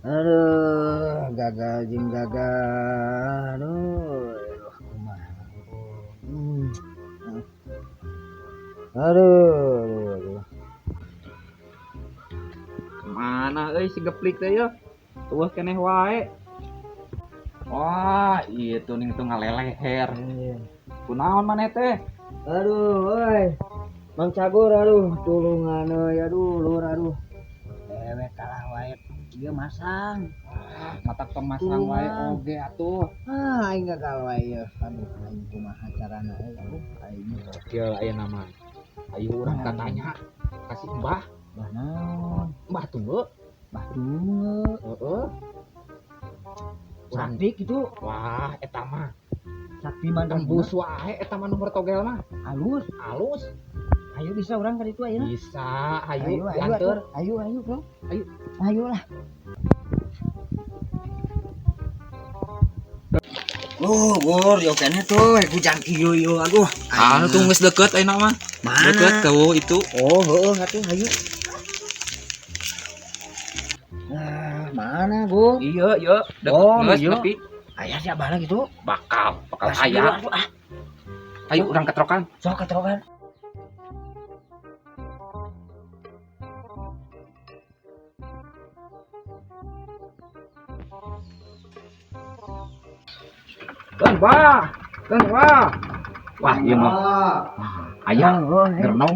Aduh, gagal jeung gagal. Aduh, kumaha. Hmm. Aduh. Mana si geplik teh ya? Tuh keneh wae. Wah, itu ning tuh ngaleleher. Kunaon maneh teh? Aduh, euy. Mang Cagur, aduh, tulungan euy, aduh, lur, aduh. Dewek kalah wae. Ieu masang. Matak tong masang wae oge atuh. Aing gagal wae yeuh. Aduh, aing kumaha carana euy, aduh, aing. Kieu aya nama. Ayo urang katanya kasih Mbah. Mbah naon? Mbah tunggu. Mbah tunggu. Heeh. Sakti gitu. Wah, eta mah Sakti mandang tembus wae eta mah nomor togel mah. Alus. Ayo bisa orang ka ditu ayeuna. Bisa, ayo Ayo, dianter. bro. Ayo. Ayolah. Gur, yo kene tuh, hujan kieu yo, aduh. Anu tuh geus deket ayeuna mah. Mana? Deket tuh itu. Oh, heueuh atuh, ayo. Nah, mana, Gur? Iya, deket Oh, geus iya. tapi Aya siapa lagi tuh? bakal Gas aya. dulu, atuh, Ayo urang ketrokan. sok keterokan. Keun Wah. Wah, ieu mah aya gerenong.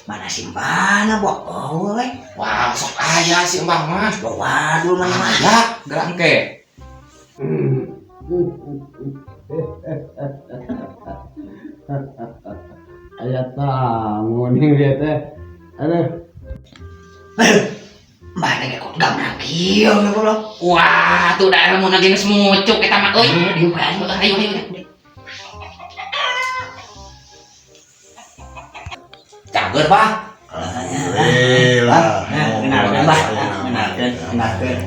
Mana simpana, Bok? Oi. Wah, sok aya si Mbah mah. Waduh, mana? Ya, gerak ke. Aya tamu nih dia teh. Aduh, Mana ge kok gamrak kieu ya, Bro? Wah, tuh daerah mun lagi geus mucuk eta mah euy. Dieu bae. Ayo. Cager, Pak. alhamdulillah. Kenalkeun.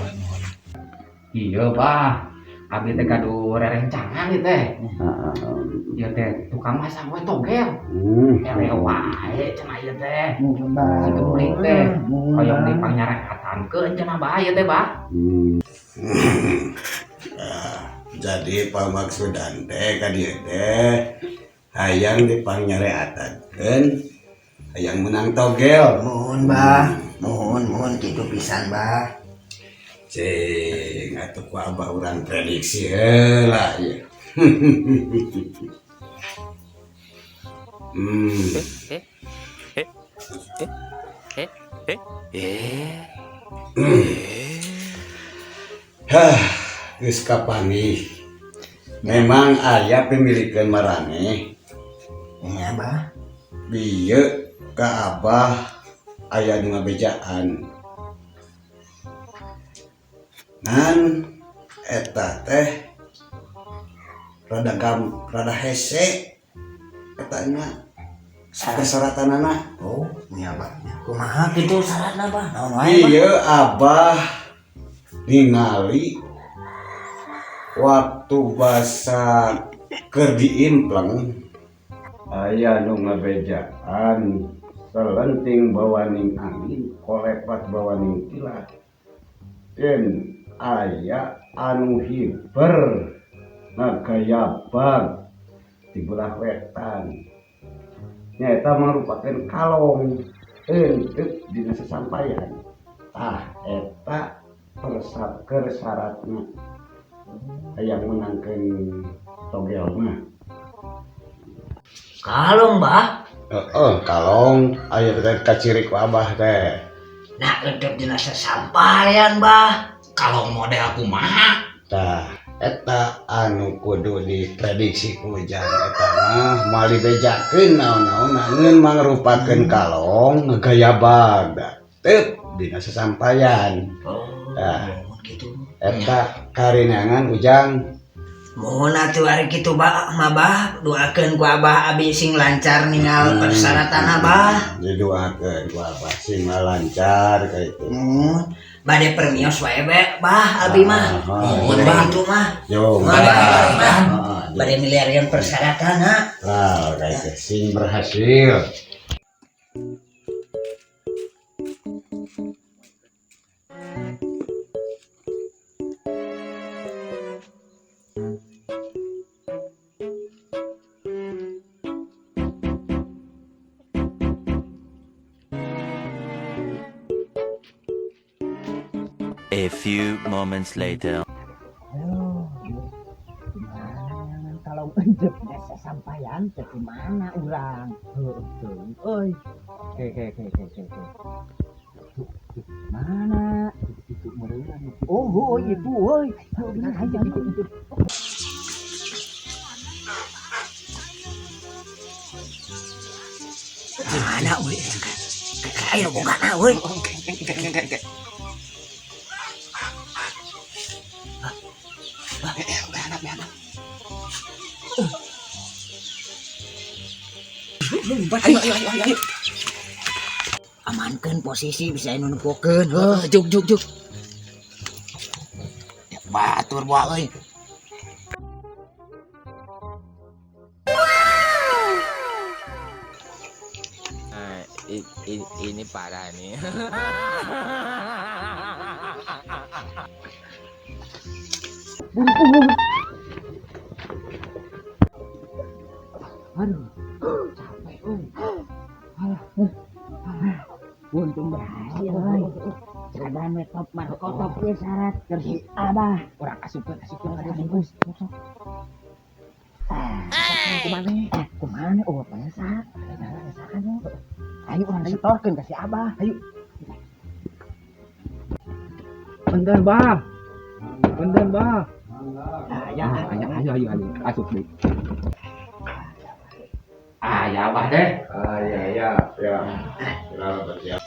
Iya, Pak. Abi teh kadu rerencangan ieu teh. Ieu teh tukang masang we togel. Ele wae cenah ieu teh. Si geplik teh hoyong dipangnyarekatankeun cenah bae ieu teh, Pak. Jadi pamaksudan teh ka dieu teh hayang dipangnyareatakeun hayang menang togel. Mohon, Bah. Mohon kitu pisan, Bah. Cing atuh ku abah urang prediksi heula ieu. Geus kapanggih. Memang aya pemilikeun maraneh. Iya, Bah. Bieu ka abah aya nu ngabejaan. Ngan eta teh rada hese katanya kesaratanana. Oh, iya, Bah. Kumaha kitu syaratna, Bah? Naon wae, Bah? Ieu abah ningali waktu basa keur diimpleng aya nu ngabejaan selenting bawaning angin kolepat bawaning kilat dan aya anu hiber ngagayabag di belah wetan nyata merupakan kalong untuk dina sesampaian eta persyaratna hayang menangkeun togel mah. Kalong, Bah. Kalong aya teh kacirik ku abah teh. Nah, untuk dina sasampaian, Bah. Kalau model kumaha? Tah eta anu kudu diprediksi ku ujang eta mah moal dibejakeun naon-naon ngeun mangrupakeun kalong ngagayabag teup dina sasampaian. Tah Gitu. eta karinangan ujang. Mohon atuh ari kitu, Bah, doakeun ku Abah abi sing lancar ningal persyaratan Abah. Didoakeun ku abah sing lancar ka itu. Bade permios wae be, Bah, abi mah. Mun Bah. itu mah. Yo, Bah. bari miliarian persyaratan ha. Lah kayak sing berhasil. A few moments later. Kalau ujub desa sampaian ke mana urang? Oi. Ke. Mana? Itu meureun. Oh, itu euy. Bener aja itu. Mana euy? Ayo bongkana euy. Ayo. Amankan posisi bisa nunpukeun. Juk. Ya batur bae euy. Ini parah nih. Aduh. Capek euy. Alah. Untung berhasil euy. Sadan we top markotop ge syarat kersi Abah. Urang kasupkeun ada bungkus. Kumana? Oh, pesak. Ayo urang setorkeun ka si Abah. Ayo. Punten, Bah. Ayo. Asup deui. Ya Abah deh. Ya. Selamat ya.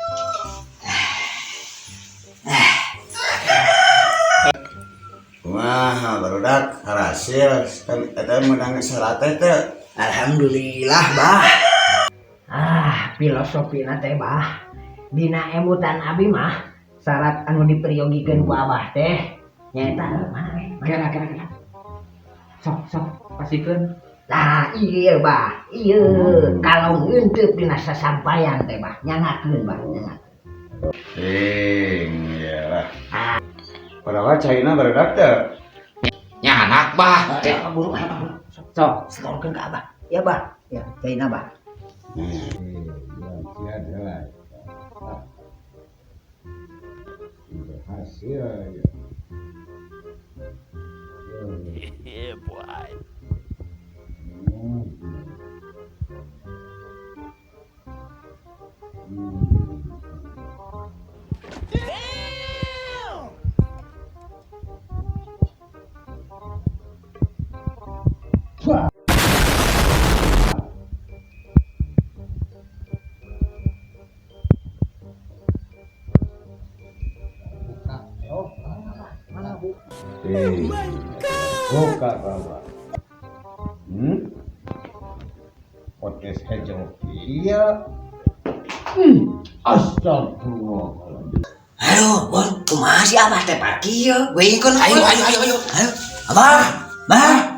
Wah, barudak hasil kan eta menang syarat teh. Alhamdulillah, Bah. Filosofina teh, Bah. Dina emutan abi mah syarat anu diperiyogikeun ku Abah teh nyaeta mana we? Kira. Sok pasikeun. Lah iya, Bah. Iya, kalau ngeunteup dina sasampaian teh, Bah. Nyangakeun, Bah. Iyalah. Padahal China barudak teh. Nyanak, Bah. Buru. Sok, setorkeun ka Abah. Ya, Bah. Ya, Caina, Bah. Berhasil ya. Yeah, boy. Buka bawa. Podcast hijau. Iya. Astagfirullahaladzim. Ayo, Bon, kumaha si Abah teh parkir? Gue ikut. Ayo. Abah.